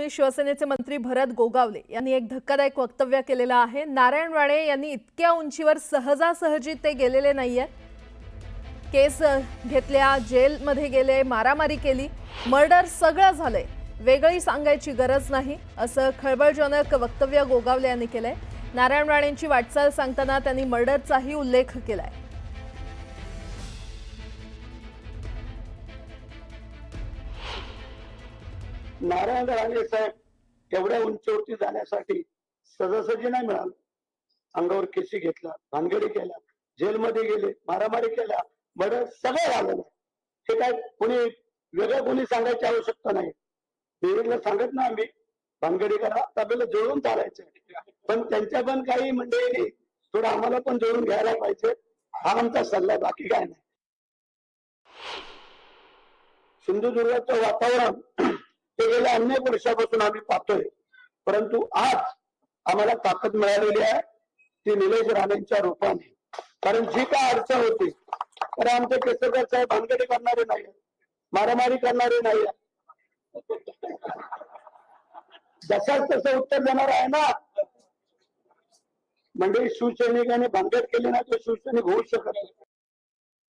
यावेळी शिवसेनेचे मंत्री भरत गोगावले यांनी एक धक्कादायक वक्तव्य केलेलं आहे। नारायण राणे यांनी इतक्या उंचीवर सहजासहजी ते गेलेले नाहीये। केस घेतल्या, जेलमध्ये गेले, मारामारी केली, मर्डर सगळं झालंय, वेगळी सांगायची गरज नाही असं खळबळजनक वक्तव्य गोगावले यांनी केलंय। नारायण राणेंची वाटचाल सांगताना त्यांनी मर्डरचाही उल्लेख केलाय। नारायण राणे साहेब एवढ्या उंचीवरती जाण्यासाठी सहजासहजी नाही मिळालं। अंगावर केसी घेतला, भानगडी केल्या, जेलमध्ये गेले, मारामारी केल्या, मर्डर सगळं झालेलं आहे। हे काय कोणी वेगळं कोणी सांगायची आवश्यकता नाही। देवीला सांगत ना आम्ही भानगडी करा, आपल्याला जुळवून चालायचं, पण त्यांच्या पण काही म्हणजे थोडं आम्हाला पण जुळवून घ्यायला पाहिजे, हा आमचा सल्ला, बाकी काय नाही। सिंधुदुर्गाचं वातावरण हे गेल्या अनेक वर्षापासून आम्ही पाहतोय, परंतु आज आम्हाला ताकद मिळालेली आहे ती निलेश राणेंच्या रूपाने। कारण जी काय अडचण होती, तर आमचे केसरकर साहेब भानगडी करणारे नाही, मारामारी करणारे नाही, जसाच तसं उत्तर देणार आहे ना। म्हणजे शिवसैनिकांनी भानगड केली ना तर शिवसैनिक होऊ शकत नाही।